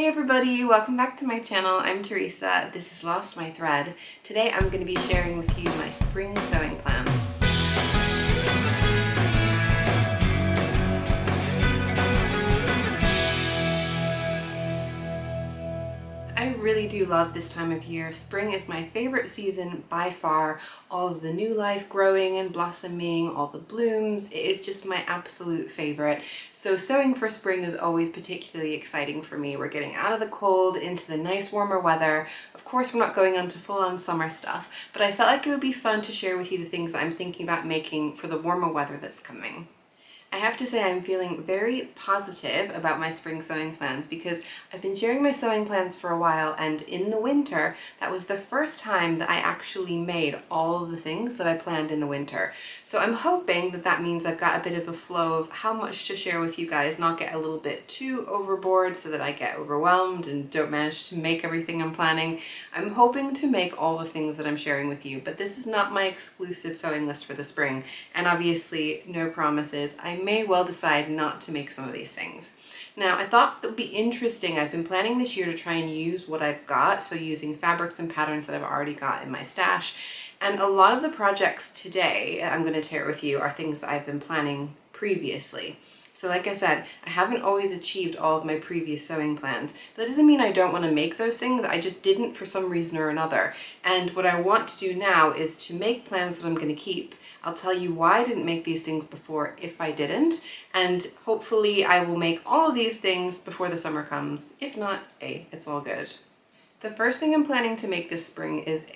Hey everybody, welcome back to my channel. I'm Teresa. This is Lost My Thread. Today I'm going to be sharing with you my spring sewing plans. I really do love this time of year. Spring is my favorite season by far. All of the new life growing and blossoming, all the blooms, it is just my absolute favorite. So sewing for spring is always particularly exciting for me. We're getting out of the cold into the nice warmer weather. Of course, we're not going on to full-on summer stuff, but I felt like it would be fun to share with you the things I'm thinking about making for the warmer weather that's coming. I have to say I'm feeling very positive about my spring sewing plans because I've been sharing my sewing plans for a while, and in the winter that was the first time that I actually made all of the things that I planned in the winter. So I'm hoping that that means I've got a bit of a flow of how much to share with you guys, not get a little bit too overboard so that I get overwhelmed and don't manage to make everything I'm planning. I'm hoping to make all the things that I'm sharing with you, but this is not my exclusive sewing list for the spring, and obviously no promises. I may well decide not to make some of these things. Now, I thought that would be interesting. I've been planning this year to try and use what I've got, so using fabrics and patterns that I've already got in my stash. And a lot of the projects today I'm going to share with you are things that I've been planning previously. So like I said, I haven't always achieved all of my previous sewing plans. That doesn't mean I don't want to make those things, I just didn't for some reason or another. And what I want to do now is to make plans that I'm going to keep. I'll tell you why I didn't make these things before if I didn't, and hopefully I will make all of these things before the summer comes. If not, hey, it's all good. The first thing I'm planning to make this spring is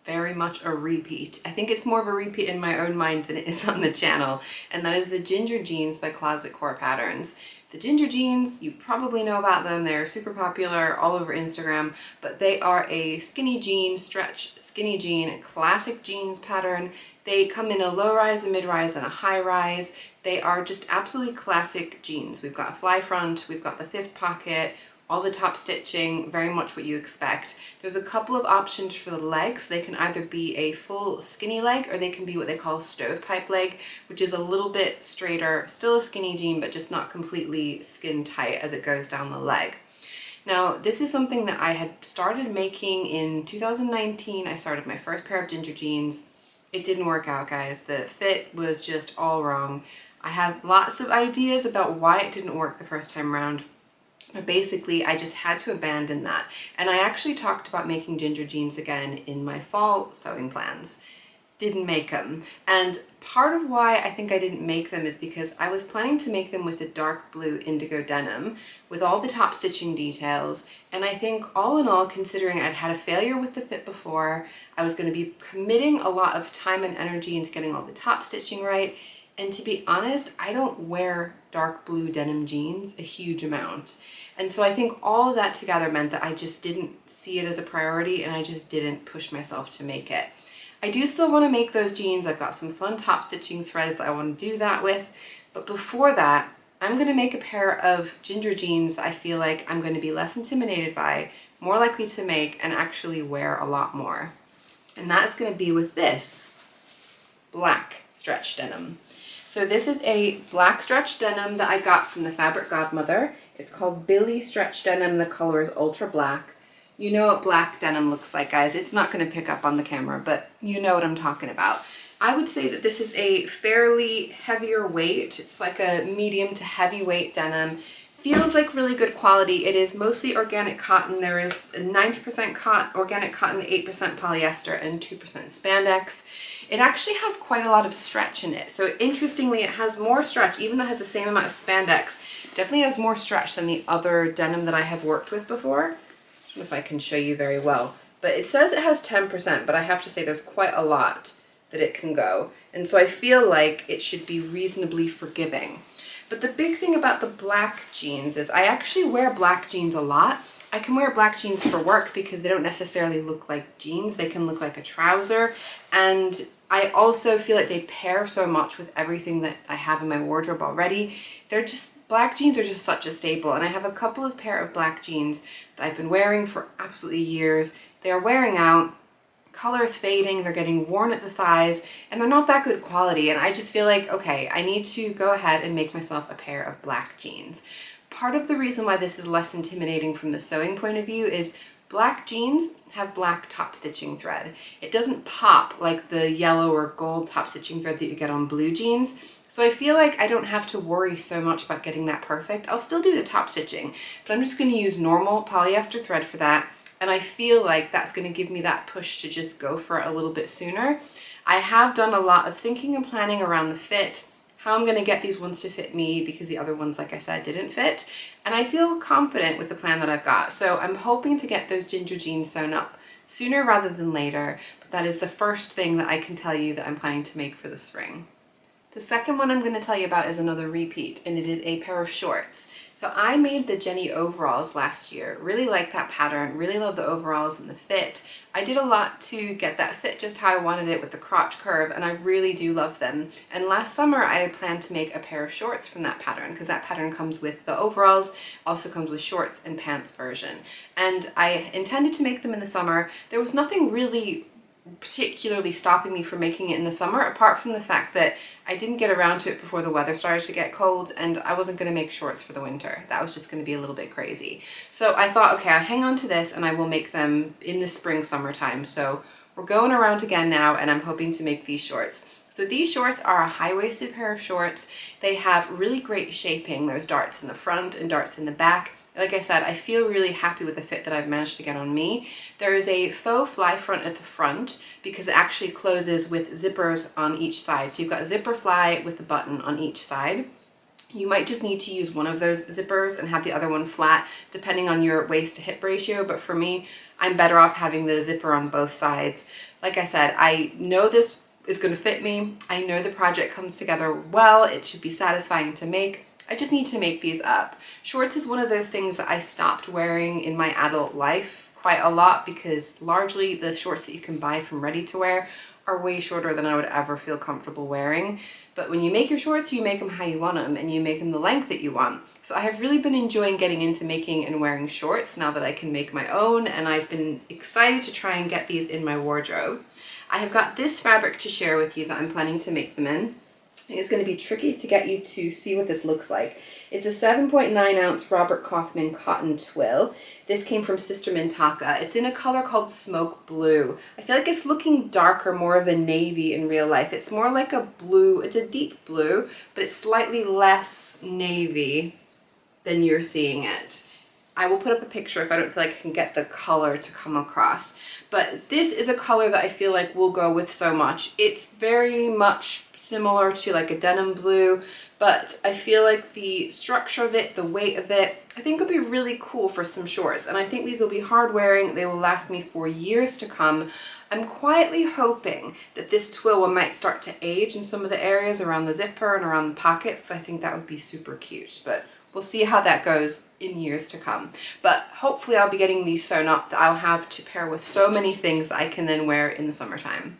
very much a repeat. I think it's more of a repeat in my own mind than it is on the channel, and that is the Ginger Jeans by Closet Core Patterns. The Ginger Jeans, you probably know about them. They're super popular all over Instagram, but they are a skinny jean, stretch skinny jean, classic jeans pattern. They come in a low rise, a mid rise, and a high rise. They are just absolutely classic jeans. We've got a fly front, we've got the fifth pocket, all the top stitching, very much what you expect. There's a couple of options for the legs. They can either be a full skinny leg or they can be what they call a stovepipe leg, which is a little bit straighter, still a skinny jean, but just not completely skin tight as it goes down the leg. Now, this is something that I had started making in 2019. I started my first pair of Ginger Jeans. It didn't work out, guys. The fit was just all wrong. I have lots of ideas about why it didn't work the first time around. But basically, I just had to abandon that. And I actually talked about making Ginger Jeans again in my fall sewing plans. Didn't make them. And part of why I think I didn't make them is because I was planning to make them with a dark blue indigo denim with all the top stitching details. And I think all in all, considering I'd had a failure with the fit before, I was going to be committing a lot of time and energy into getting all the top stitching right. And to be honest, I don't wear dark blue denim jeans a huge amount. And so I think all of that together meant that I just didn't see it as a priority, and I just didn't push myself to make it. I do still want to make those jeans. I've got some fun top stitching threads that I want to do that with. But before that, I'm going to make a pair of Ginger Jeans that I feel like I'm going to be less intimidated by, more likely to make, and actually wear a lot more. And that's going to be with this black stretch denim. So this is a black stretch denim that I got from the Fabric Godmother. It's called Billy Stretch Denim. The color is ultra black. You know what black denim looks like, guys. It's not going to pick up on the camera, but you know what I'm talking about. I would say that this is a fairly heavier weight. It's like a medium to heavyweight denim. Feels like really good quality. It is mostly organic cotton. There is 90% organic cotton, 8% polyester, and 2% spandex. It actually has quite a lot of stretch in it. So interestingly, it has more stretch, even though it has the same amount of spandex. Definitely has more stretch than the other denim that I have worked with before. I don't know if I can show you very well, but it says it has 10%, but I have to say there's quite a lot that it can go. And so I feel like it should be reasonably forgiving. But the big thing about the black jeans is I actually wear black jeans a lot. I can wear black jeans for work because they don't necessarily look like jeans. They can look like a trouser. And I also feel like they pair so much with everything that I have in my wardrobe already. Black jeans are just such a staple. And I have a couple of pair of black jeans that I've been wearing for absolutely years. They are wearing out. Color is fading, they're getting worn at the thighs, and they're not that good quality. And I just feel like, okay, I need to go ahead and make myself a pair of black jeans. Part of the reason why this is less intimidating from the sewing point of view is black jeans have black top stitching thread. It doesn't pop like the yellow or gold top stitching thread that you get on blue jeans. So I feel like I don't have to worry so much about getting that perfect. I'll still do the top stitching, but I'm just going to use normal polyester thread for that. And I feel like that's going to give me that push to just go for it a little bit sooner. I have done a lot of thinking and planning around the fit, how I'm going to get these ones to fit me, because the other ones, like I said, didn't fit. And I feel confident with the plan that I've got. So I'm hoping to get those ginger jeans sewn up sooner rather than later. But that is the first thing that I can tell you that I'm planning to make for the spring. The second one I'm going to tell you about is another repeat, and it is a pair of shorts. So I made the Jenny overalls last year. Really like that pattern, really love the overalls and the fit. I did a lot to get that fit just how I wanted it with the crotch curve, and I really do love them. And last summer I had planned to make a pair of shorts from that pattern, because that pattern comes with the overalls, also comes with shorts and pants version. And I intended to make them in the summer. There was nothing really particularly stopping me from making it in the summer, apart from the fact that I didn't get around to it before the weather started to get cold, and I wasn't going to make shorts for the winter. That was just going to be a little bit crazy. So I thought, okay, I'll hang on to this and I will make them in the spring, summertime. So we're going around again now, and I'm hoping to make these shorts. So these shorts are a high-waisted pair of shorts. They have really great shaping. There's darts in the front and darts in the back. Like I said, I feel really happy with the fit that I've managed to get on me. There is a faux fly front at the front because it actually closes with zippers on each side. So you've got a zipper fly with a button on each side. You might just need to use one of those zippers and have the other one flat, depending on your waist to hip ratio. But for me, I'm better off having the zipper on both sides. Like I said, I know this is going to fit me. I know the project comes together well. It should be satisfying to make. I just need to make these up. Shorts is one of those things that I stopped wearing in my adult life quite a lot, because largely the shorts that you can buy from ready to wear are way shorter than I would ever feel comfortable wearing. But when you make your shorts, you make them how you want them, and you make them the length that you want. So I have really been enjoying getting into making and wearing shorts now that I can make my own, and I've been excited to try and get these in my wardrobe. I have got this fabric to share with you that I'm planning to make them in. It's going to be tricky to get you to see what this looks like. It's a 7.9 ounce Robert Kaufman cotton twill. This came from Sister Mintaka. It's in a color called smoke blue. I feel like it's looking darker, more of a navy in real life. It's more like a blue, it's a deep blue, but it's slightly less navy than you're seeing it. I will put up a picture if I don't feel like I can get the color to come across. But this is a color that I feel like will go with so much. It's very much similar to like a denim blue, but I feel like the structure of it, the weight of it, I think would be really cool for some shorts. And I think these will be hard wearing. They will last me for years to come. I'm quietly hoping that this twill might start to age in some of the areas around the zipper and around the pockets, because I think that would be super cute. But we'll see how that goes in years to come. But hopefully I'll be getting these sewn up that I'll have to pair with so many things that I can then wear in the summertime.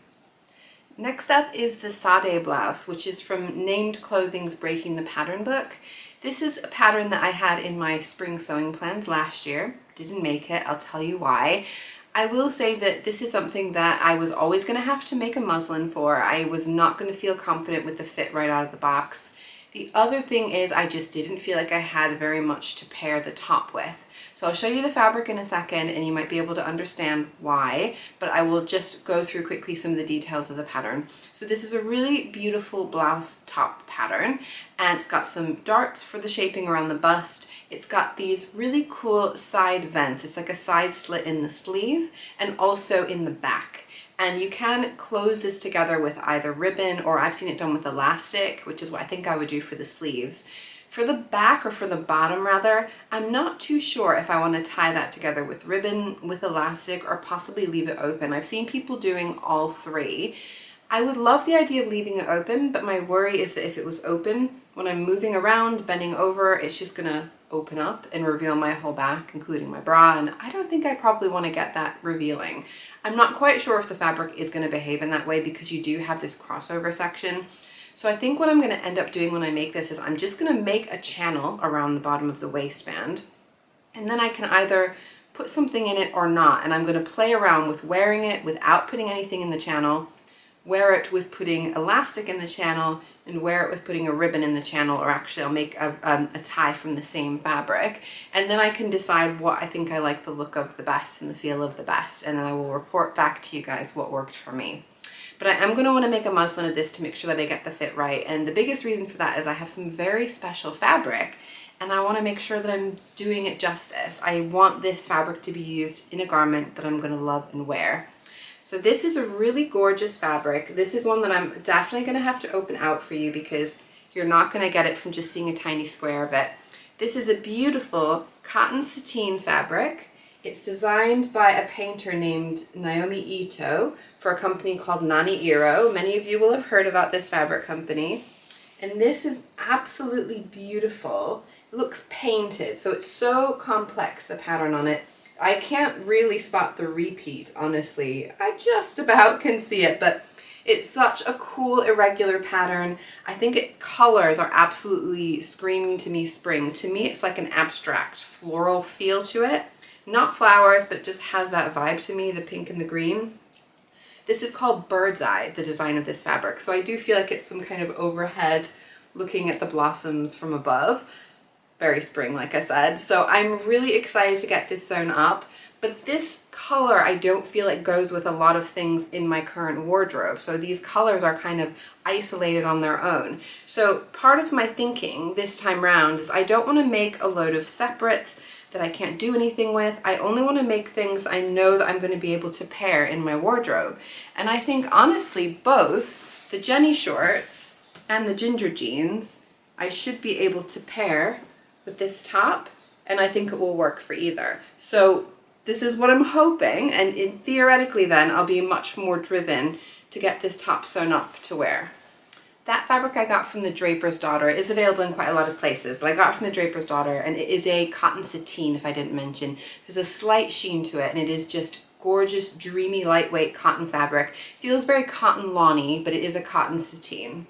Next up is the Sade blouse, which is from Named Clothing's Breaking the Pattern book. This is a pattern that I had in my spring sewing plans last year. Didn't make it, I'll tell you why. I will say that this is something that I was always going to have to make a muslin for. I was not going to feel confident with the fit right out of the box. The other thing is I just didn't feel like I had very much to pair the top with. So I'll show you the fabric in a second and you might be able to understand why, but I will just go through quickly some of the details of the pattern. So this is a really beautiful blouse top pattern, and it's got some darts for the shaping around the bust. It's got these really cool side vents. It's like a side slit in the sleeve and also in the back. And you can close this together with either ribbon, or I've seen it done with elastic, which is what I think I would do for the sleeves. For the back, or for the bottom rather, I'm not too sure if I want to tie that together with ribbon, with elastic, or possibly leave it open. I've seen people doing all three. I would love the idea of leaving it open, but my worry is that if it was open, when I'm moving around, bending over, it's just gonna open up and reveal my whole back, including my bra, and I don't think I probably want to get that revealing. I'm not quite sure if the fabric is going to behave in that way, because you do have this crossover section. So I think what I'm going to end up doing when I make this is I'm just going to make a channel around the bottom of the waistband, and then I can either put something in it or not, and I'm going to play around with wearing it without putting anything in the channel, wear it with putting elastic in the channel, and wear it with putting a ribbon in the channel, or actually I'll make a tie from the same fabric, and then I can decide what I think I like the look of the best and the feel of the best, and then I will report back to you guys what worked for me. But I am going to want to make a muslin of this to make sure that I get the fit right, and the biggest reason for that is I have some very special fabric and I want to make sure that I'm doing it justice. I want this fabric to be used in a garment that I'm going to love and wear. So this is a really gorgeous fabric. This is one that I'm definitely going to have to open out for you because you're not going to get it from just seeing a tiny square of it. This is a beautiful cotton sateen fabric. It's designed by a painter named Naomi Ito for a company called Nani Iro. Many of you will have heard about this fabric company. And this is absolutely beautiful. It looks painted, so it's so complex, the pattern on it. I can't really spot the repeat, honestly. I just about can see it, but it's such a cool irregular pattern. I think colors are absolutely screaming to me spring. To me, it's like an abstract floral feel to it. Not flowers, but it just has that vibe to me, the pink and the green. This is called Bird's Eye, the design of this fabric. So I do feel like it's some kind of overhead looking at the blossoms from above. Very spring, like I said. So I'm really excited to get this sewn up. But this color I don't feel like goes with a lot of things in my current wardrobe. So these colors are kind of isolated on their own. So part of my thinking this time round is I don't want to make a load of separates that I can't do anything with. I only want to make things I know that I'm going to be able to pair in my wardrobe. And I think honestly both the Jenny shorts and the ginger jeans I should be able to pair with this top, and I think it will work for either. So this is what I'm hoping, and theoretically then I'll be much more driven to get this top sewn up to wear. That fabric I got from the Draper's Daughter is available in quite a lot of places, but I got it from the Draper's Daughter, and it is a cotton sateen, if I didn't mention. There's a slight sheen to it, and it is just gorgeous, dreamy, lightweight cotton fabric. Feels very cotton lawny, but it is a cotton sateen.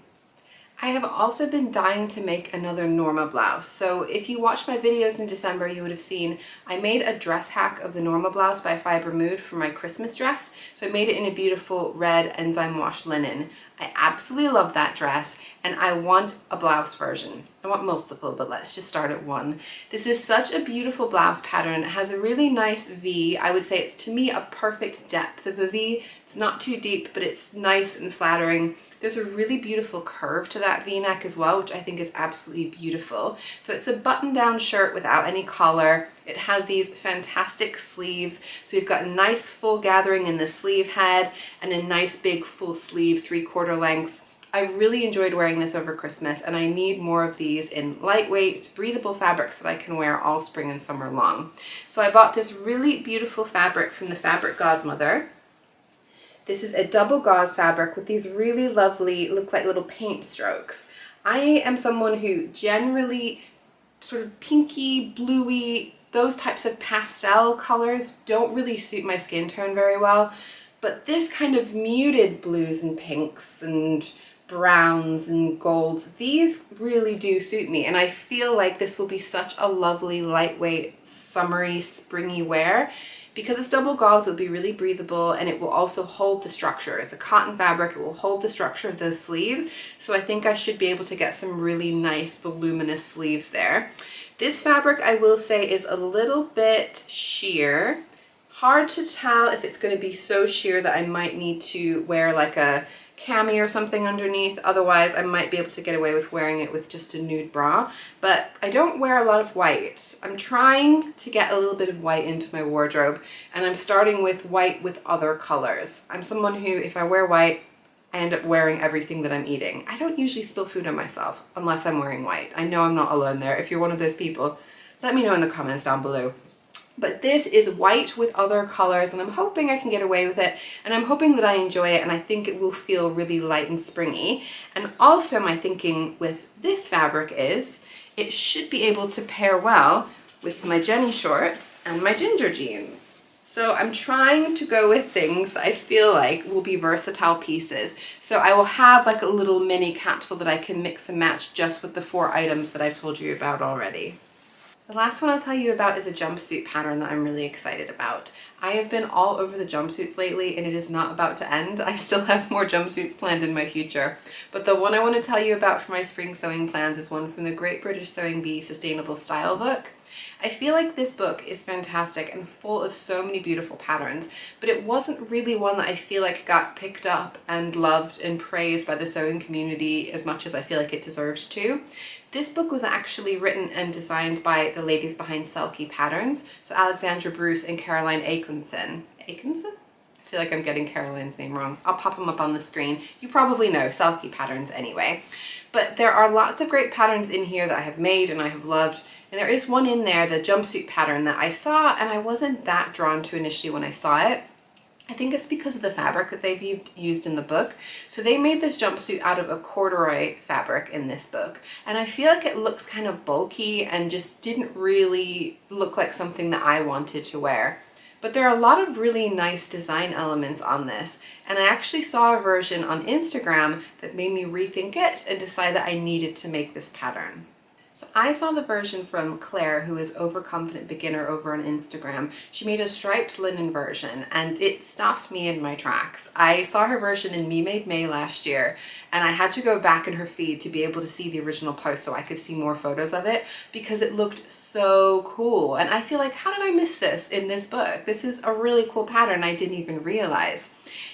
I have also been dying to make another Norma blouse. So if you watched my videos in December, you would have seen I made a dress hack of the Norma blouse by Fiber Mood for my Christmas dress. So I made it in a beautiful red enzyme wash linen. I absolutely love that dress, and I want a blouse version. I want multiple, but let's just start at one. This is such a beautiful blouse pattern. It has a really nice V. I would say it's, to me, a perfect depth of a V. It's not too deep, but it's nice and flattering. There's a really beautiful curve to that V-neck as well, which I think is absolutely beautiful. So it's a button-down shirt without any collar. It has these fantastic sleeves. So you've got a nice full gathering in the sleeve head and a nice big full sleeve 3/4 lengths. I really enjoyed wearing this over Christmas, and I need more of these in lightweight, breathable fabrics that I can wear all spring and summer long. So I bought this really beautiful fabric from the Fabric Godmother. This is a double gauze fabric with these really lovely, look like little paint strokes. I am someone who generally sort of pinky, bluey, those types of pastel colors don't really suit my skin tone very well, but this kind of muted blues and pinks and browns and golds, these really do suit me, and I feel like this will be such a lovely, lightweight, summery, springy wear. Because it's double gauze, it'll be really breathable, and it will also hold the structure. It's a cotton fabric, it will hold the structure of those sleeves, so I think I should be able to get some really nice voluminous sleeves there. This fabric, I will say, is a little bit sheer. Hard to tell if it's going to be so sheer that I might need to wear like a cami or something underneath. Otherwise, I might be able to get away with wearing it with just a nude bra. But I don't wear a lot of white. I'm trying to get a little bit of white into my wardrobe, and I'm starting with white with other colors. I'm someone who, if I wear white, I end up wearing everything that I'm eating. I don't usually spill food on myself unless I'm wearing white. I know I'm not alone there. If you're one of those people, let me know in the comments down below. But this is white with other colors, and I'm hoping I can get away with it, and I'm hoping that I enjoy it, and I think it will feel really light and springy. And also my thinking with this fabric is it should be able to pair well with my Jenny shorts and my ginger jeans. So I'm trying to go with things that I feel like will be versatile pieces. So I will have like a little mini capsule that I can mix and match just with the 4 items that I've told you about already. The last one I'll tell you about is a jumpsuit pattern that I'm really excited about. I have been all over the jumpsuits lately and it is not about to end. I still have more jumpsuits planned in my future. But the one I want to tell you about for my spring sewing plans is one from the Great British Sewing Bee Sustainable Style book. I feel like this book is fantastic and full of so many beautiful patterns, but it wasn't really one that I feel like got picked up and loved and praised by the sewing community as much as I feel like it deserved to. This book was actually written and designed by the ladies behind Selkie Patterns, so Alexandra Bruce and Caroline Akinson. Akinson? I feel like I'm getting Caroline's name wrong. I'll pop them up on the screen. You probably know Selkie Patterns anyway. But there are lots of great patterns in here that I have made and I have loved. And there is one in there, the jumpsuit pattern, that I saw and I wasn't that drawn to initially when I saw it. I think it's because of the fabric that they've used in the book. So they made this jumpsuit out of a corduroy fabric in this book. And I feel like it looks kind of bulky and just didn't really look like something that I wanted to wear. But there are a lot of really nice design elements on this. And I actually saw a version on Instagram that made me rethink it and decide that I needed to make this pattern. So I saw the version from Claire, who is Overconfident Beginner over on Instagram. She made a striped linen version and it stopped me in my tracks. I saw her version in Me Made May last year and I had to go back in her feed to be able to see the original post so I could see more photos of it because it looked so cool. And I feel like, how did I miss this in this book? This is a really cool pattern I didn't even realize.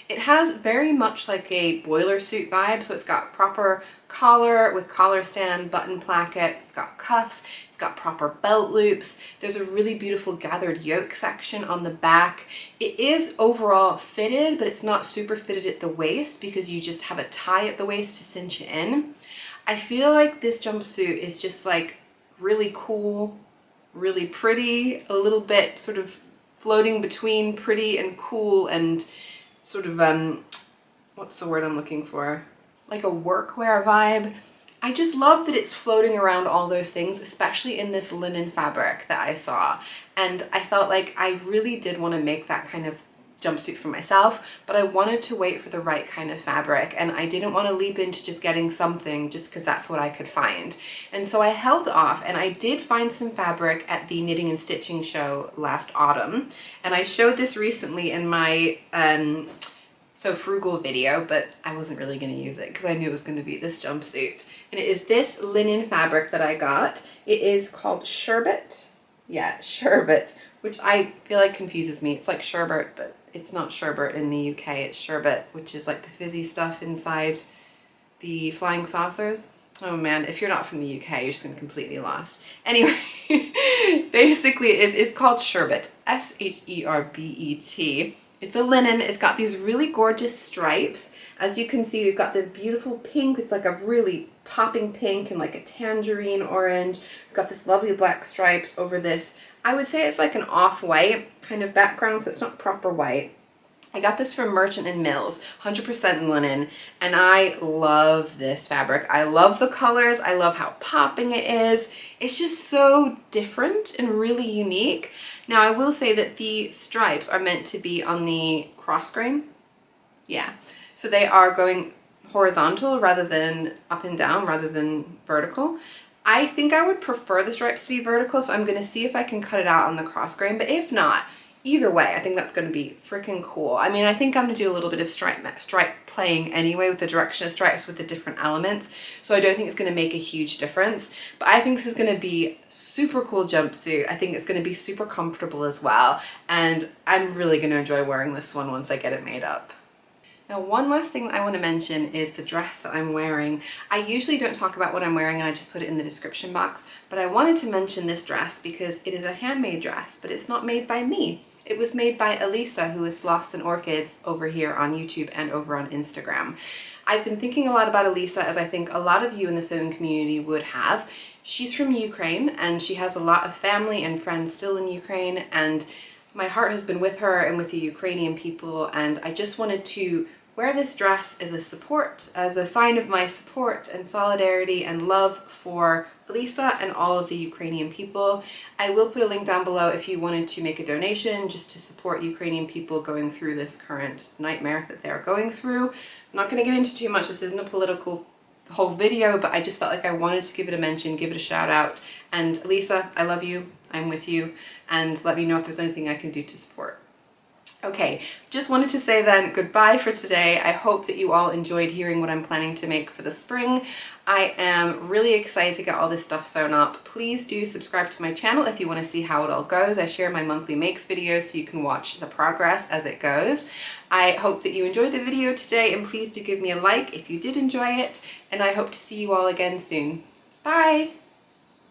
It has very much like a boiler suit vibe, so it's got proper collar with collar stand, button placket, it's got cuffs, it's got proper belt loops, there's a really beautiful gathered yoke section on the back. It is overall fitted, but it's not super fitted at the waist because you just have a tie at the waist to cinch it in. I feel like this jumpsuit is just like really cool, really pretty, a little bit sort of floating between pretty and cool and sort of, what's the word I'm looking for? Like a workwear vibe. I just love that it's floating around all those things, especially in this linen fabric that I saw. And I felt like I really did want to make that kind of jumpsuit for myself, but I wanted to wait for the right kind of fabric and I didn't want to leap into just getting something just because that's what I could find. And so I held off and I did find some fabric at the Knitting and Stitching show last autumn. And I showed this recently in my So Frugal video, but I wasn't really going to use it because I knew it was going to be this jumpsuit. And it is this linen fabric that I got. It is called Sherbet. Yeah, Sherbet, which I feel like confuses me. It's like sherbet, but it's not sherbet in the UK. It's sherbet, which is like the fizzy stuff inside the flying saucers. Oh man, if you're not from the UK, you're just gonna be completely lost. Anyway, basically it's called Sherbet, S-H-E-R-B-E-T. It's a linen, it's got these really gorgeous stripes. As you can see, we've got this beautiful pink, it's like a really popping pink and like a tangerine orange. We've got this lovely black stripes over this. I would say it's like an off-white kind of background, so it's not proper white. I got this from Merchant and Mills, 100% linen, and I love this fabric. I love the colors, I love how popping it is. It's just so different and really unique. Now I will say that the stripes are meant to be on the cross grain. Yeah, so they are going horizontal rather than up and down rather than vertical. I think I would prefer the stripes to be vertical, so I'm gonna see if I can cut it out on the cross grain, but if not, either way, I think that's going to be freaking cool. I mean, I think I'm going to do a little bit of stripe playing anyway with the direction of stripes with the different elements, so I don't think it's going to make a huge difference. But I think this is going to be super cool jumpsuit. I think it's going to be super comfortable as well, and I'm really going to enjoy wearing this one once I get it made up. Now, one last thing that I want to mention is the dress that I'm wearing. I usually don't talk about what I'm wearing and I just put it in the description box, but I wanted to mention this dress because it is a handmade dress, but it's not made by me. It was made by Elisa, who is Sloths and Orchids over here on YouTube and over on Instagram. I've been thinking a lot about Elisa, as I think a lot of you in the sewing community would have. She's from Ukraine and she has a lot of family and friends still in Ukraine, and my heart has been with her and with the Ukrainian people, and I just wanted to wear this dress as a support, as a sign of my support and solidarity and love for Elisa and all of the Ukrainian people. I will put a link down below if you wanted to make a donation just to support Ukrainian people going through this current nightmare that they're going through. I'm not going to get into too much, this isn't a political the whole video, but I just felt like I wanted to give it a mention, give it a shout out. And Lisa, I love you, I'm with you, and let me know if there's anything I can do to support. Okay, just wanted to say then goodbye for today. I hope that you all enjoyed hearing what I'm planning to make for the spring. I am really excited to get all this stuff sewn up. Please do subscribe to my channel if you want to see how it all goes. I share my monthly makes videos so you can watch the progress as it goes. I hope that you enjoyed the video today, and please do give me a like if you did enjoy it, and I hope to see you all again soon. Bye!